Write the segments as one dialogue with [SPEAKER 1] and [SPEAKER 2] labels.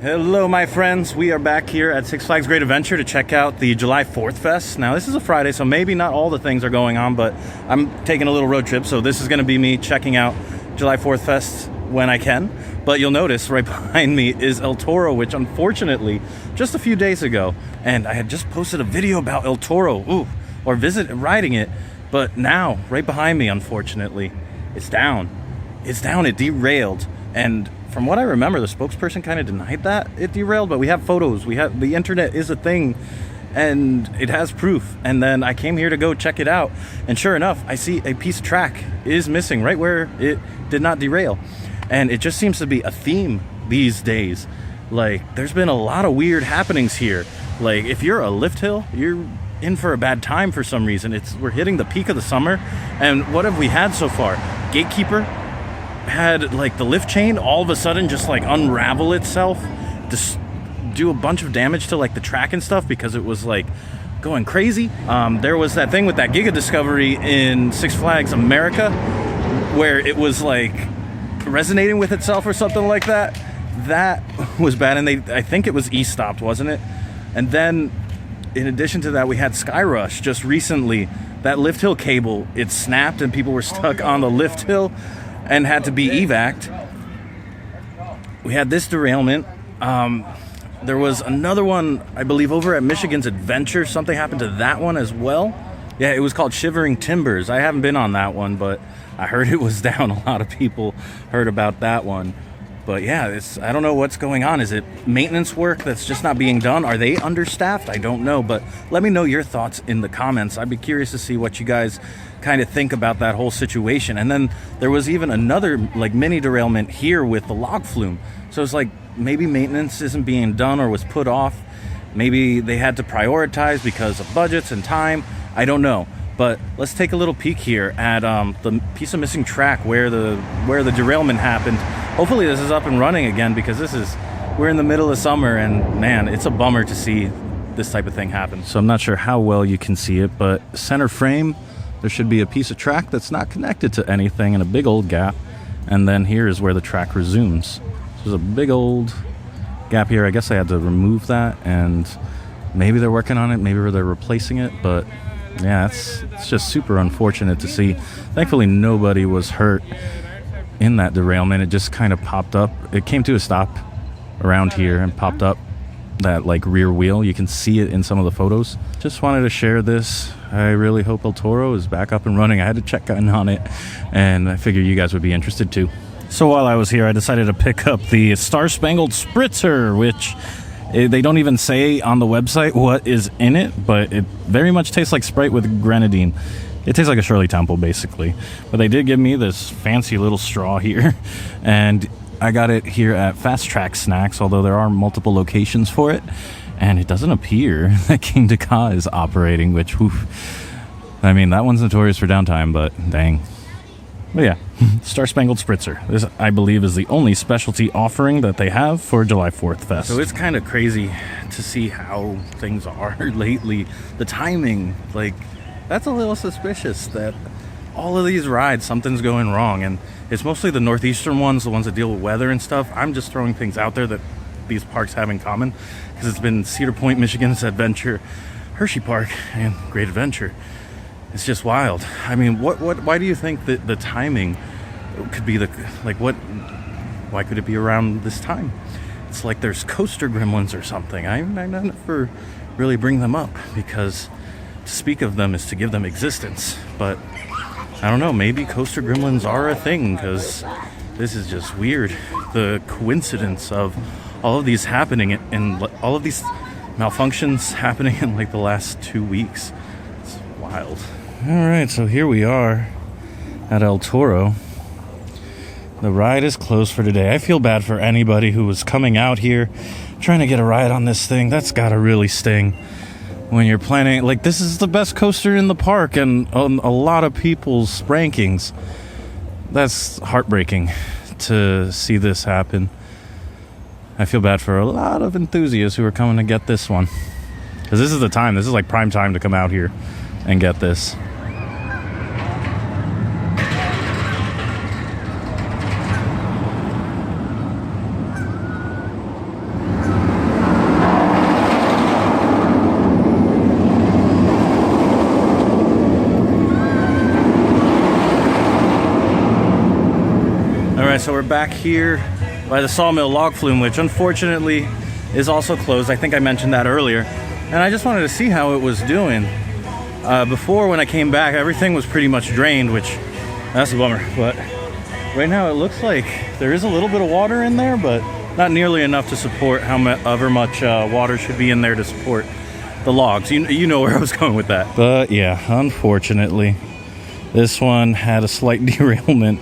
[SPEAKER 1] Hello, my friends. We are back here at Six Flags Great Adventure to check out the July 4th Fest. Now, this is a Friday, so maybe not all the things are going on, but I'm taking a little road trip, so this is going to be me checking out July 4th Fest when I can. But you'll notice right behind me is El Toro, which unfortunately, just a few days ago, and I had just posted a video about El Toro, riding it, but now, right behind me, unfortunately, it's down. It's down, it derailed, and from what I remember, the spokesperson kind of denied that it derailed, but we have photos. The internet is a thing, and it has proof. And then I came here to go check it out, and sure enough, I see a piece of track is missing right where it did not derail. And it just seems to be a theme these days. Like, there's been a lot of weird happenings here. Like, if you're a lift hill, you're in for a bad time for some reason. We're hitting the peak of the summer, and what have we had so far? Gatekeeper had like the lift chain all of a sudden just like unravel itself, just do a bunch of damage to like the track and stuff because it was like going crazy. There was that thing with that Giga Discovery in Six Flags America where it was like resonating with itself or something like that. That was bad, and I think it was e-stopped, wasn't it? And then in addition to that, we had Skyrush just recently. That lift hill cable, it snapped and people were stuck on the lift hill and had to be evac'd. We had this derailment. There was another one, I believe, over at Michigan's Adventure. Something happened to that one as well. Yeah, it was called Shivering Timbers. I haven't been on that one, but I heard it was down. A lot of people heard about that one. But yeah, I don't know what's going on. Is it maintenance work that's just not being done? Are they understaffed? I don't know, but let me know your thoughts in the comments. I'd be curious to see what you guys kind of think about that whole situation. And then there was even another like mini derailment here with the log flume. So it's like maybe maintenance isn't being done or was put off. Maybe they had to prioritize because of budgets and time. I don't know. But let's take a little peek here at the piece of missing track where the derailment happened. Hopefully this is up and running again, because we're in the middle of summer, and man, it's a bummer to see this type of thing happen. So I'm not sure how well you can see it, but center frame, there should be a piece of track that's not connected to anything and a big old gap. And then here is where the track resumes. So there's a big old gap here. I guess I had to remove that, and maybe they're working on it, maybe they're replacing it, but yeah, it's just super unfortunate to see. Thankfully, nobody was hurt in that derailment. It just kind of popped up. It came to a stop around here and popped up that like rear wheel. You can see it in some of the photos. Just wanted to share this. I really hope El Toro is back up and running. I had to check in on it, and I figured you guys would be interested too. So while I was here, I decided to pick up the Star Spangled Spritzer, which they don't even say on the website what is in it, but it very much tastes like Sprite with grenadine. It tastes like a Shirley Temple, basically. But they did give me this fancy little straw here, and I got it here at Fast Track Snacks, although there are multiple locations for it, and it doesn't appear that King Dakar is operating, which, I mean, that one's notorious for downtime, but dang. But yeah, Star Spangled Spritzer. This, I believe, is the only specialty offering that they have for July 4th Fest. So it's kind of crazy to see how things are lately. The timing, like, that's a little suspicious that all of these rides, something's going wrong. And it's mostly the northeastern ones, the ones that deal with weather and stuff. I'm just throwing things out there that these parks have in common, because it's been Cedar Point, Michigan's Adventure, Hershey Park, and Great Adventure. It's just wild. I mean, why do you think that the timing could be why could it be around this time? It's like there's coaster gremlins or something. I never really bring them up, because to speak of them is to give them existence. But I don't know, maybe coaster gremlins are a thing, because this is just weird. The coincidence of all of these happening and all of these malfunctions happening in like the last 2 weeks. It's wild. Alright, so here we are at El Toro. The ride is closed for today. I feel bad for anybody who was coming out here trying to get a ride on this thing. That's gotta really sting when you're planning. Like, this is the best coaster in the park and on a lot of people's rankings. That's heartbreaking to see this happen. I feel bad for a lot of enthusiasts who are coming to get this one, because this is the time. This is like prime time to come out here and get this. so we're back here by the sawmill log flume, which unfortunately is also closed. I think I mentioned that earlier. And I just wanted to see how it was doing. Before, when I came back, everything was pretty much drained, which that's a bummer. But right now it looks like there is a little bit of water in there, but not nearly enough to support however much water should be in there to support the logs. You know where I was going with that. But yeah, unfortunately, this one had a slight derailment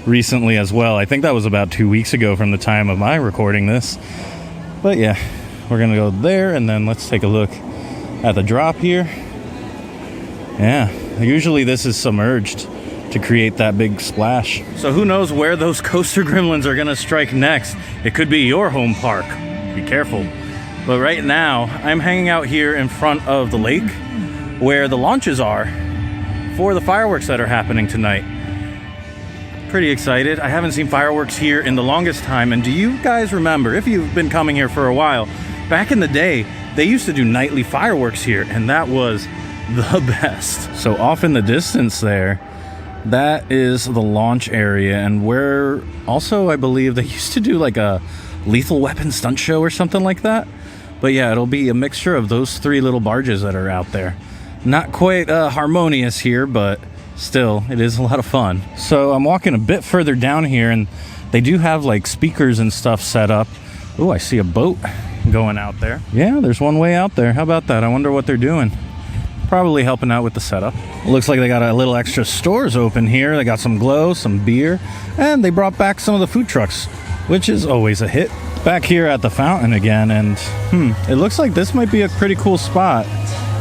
[SPEAKER 1] recently as well. I think that was about 2 weeks ago from the time of my recording this. But yeah, we're gonna go there, and then let's take a look at the drop here. Yeah, usually this is submerged to create that big splash. So who knows where those coaster gremlins are gonna strike next. It could be your home park. Be careful. But right now, I'm hanging out here in front of the lake where the launches are for the fireworks that are happening tonight. Pretty excited. I haven't seen fireworks here in the longest time. And do you guys remember, if you've been coming here for a while, back in the day, they used to do nightly fireworks here, and that was the best. So off in the distance there, that is the launch area, and where also I believe they used to do like a lethal weapon stunt show or something like that. But yeah, it'll be a mixture of those three little barges that are out there. Not quite harmonious here, but still, it is a lot of fun. So I'm walking a bit further down here, and they do have like speakers and stuff set up. Oh, I see a boat going out there. Yeah, there's one way out there. How about that? I wonder what they're doing. Probably helping out with the setup. Looks like they got a little extra stores open here. They got some glow, some beer, and they brought back some of the food trucks, which is always a hit. Back here at the fountain again, and it looks like this might be a pretty cool spot.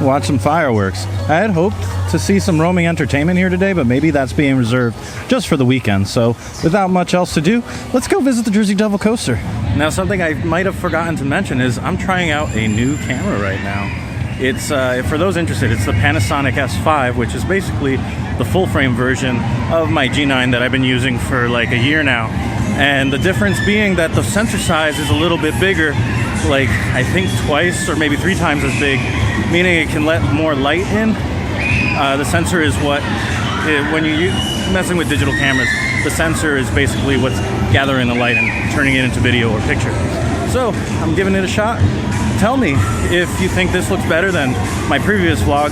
[SPEAKER 1] Watch some fireworks. I had hoped to see some roaming entertainment here today, but maybe that's being reserved just for the weekend. So without much else to do, let's go visit the Jersey Devil coaster. Now, something I might have forgotten to mention is I'm trying out a new camera right now. It's, for those interested, it's the Panasonic S5, which is basically the full-frame version of my G9 that I've been using for like a year now. And the difference being that the sensor size is a little bit bigger, like I think twice or maybe 3 times as big, meaning it can let more light in. The sensor is what, when you're messing with digital cameras, the sensor is basically what's gathering the light and turning it into video or picture. So I'm giving it a shot. Tell me if you think this looks better than my previous vlogs.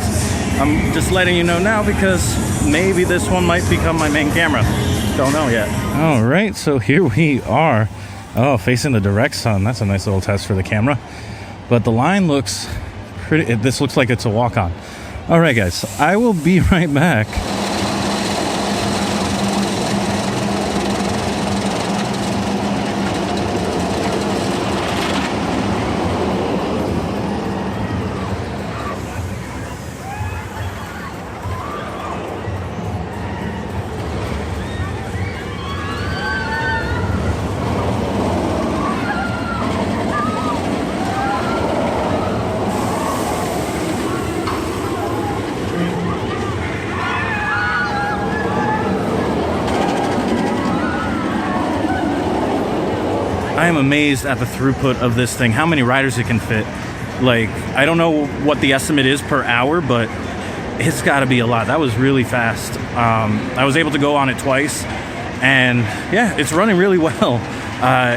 [SPEAKER 1] I'm just letting you know now because maybe this one might become my main camera. Don't know yet. All right, so here we are. Oh, facing the direct sun. That's a nice little test for the camera. But the line looks pretty, this looks like it's a walk-on. All right, guys, I will be right back. I am amazed at the throughput of this thing, how many riders it can fit. Like, I don't know what the estimate is per hour, but it's got to be a lot. That was really fast. I was able to go on it twice, and yeah, it's running really well.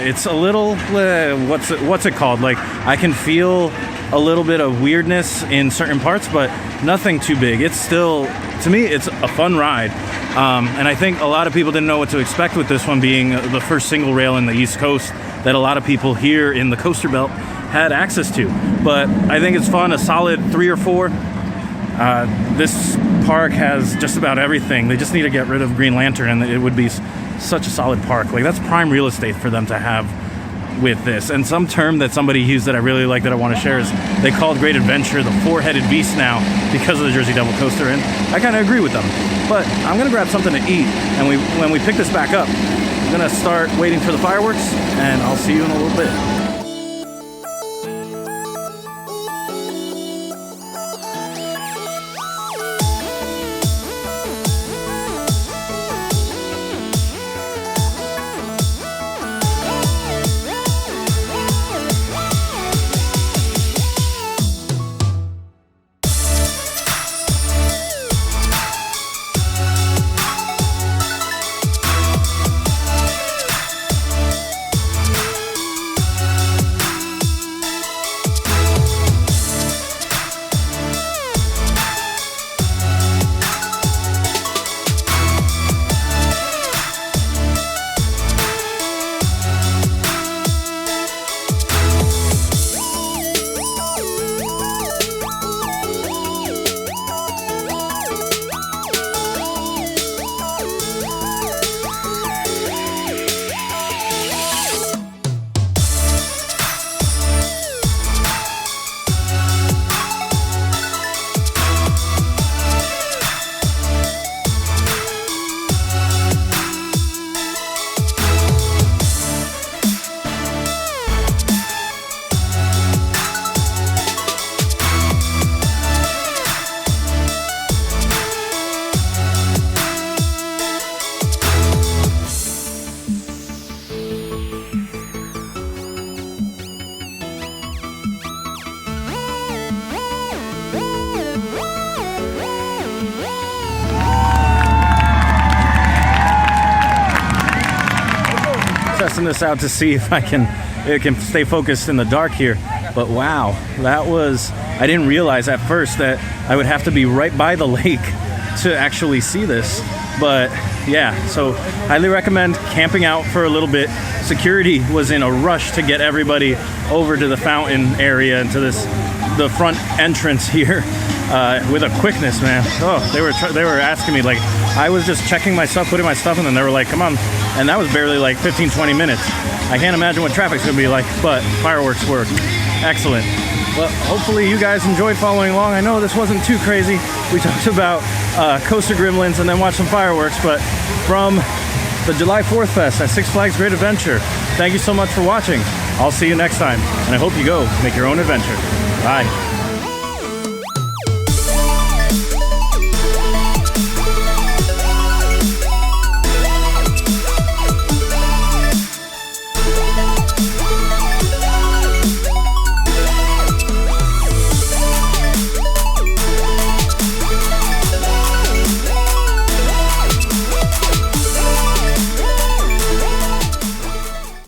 [SPEAKER 1] It's a little, what's it called? Like, I can feel a little bit of weirdness in certain parts, but nothing too big. It's still, to me, it's a fun ride. And I think a lot of people didn't know what to expect with this one being the first single rail in the East Coast that a lot of people here in the coaster belt had access to. But I think it's fun, a solid 3 or 4. This park has just about everything. They just need to get rid of Green Lantern and it would be such a solid park. Like, that's prime real estate for them to have with this. And some term that somebody used that I really like that I want to share is they called Great Adventure the 4-headed beast now because of the Jersey Devil coaster, and I kind of agree with them. But I'm gonna grab something to eat, and when we pick this back up, I'm gonna start waiting for the fireworks, and I'll see you in a little bit. testing this out to see if it can stay focused in the dark here. But wow, that was, I didn't realize at first that I would have to be right by the lake to actually see this. But yeah, so highly recommend camping out for a little bit. Security was in a rush to get everybody over to the fountain area and to the front entrance here with a quickness, man. Oh, they were asking me, like, I was just checking my stuff, putting my stuff in, and they were like, come on. And that was barely like 15-20 minutes. I can't imagine what traffic's gonna be like, but fireworks were excellent. Well, hopefully you guys enjoyed following along. I know this wasn't too crazy. We talked about coaster gremlins and then watched some fireworks, but from the July 4th Fest at Six Flags Great Adventure, thank you so much for watching. I'll see you next time, and I hope you go make your own adventure. Bye.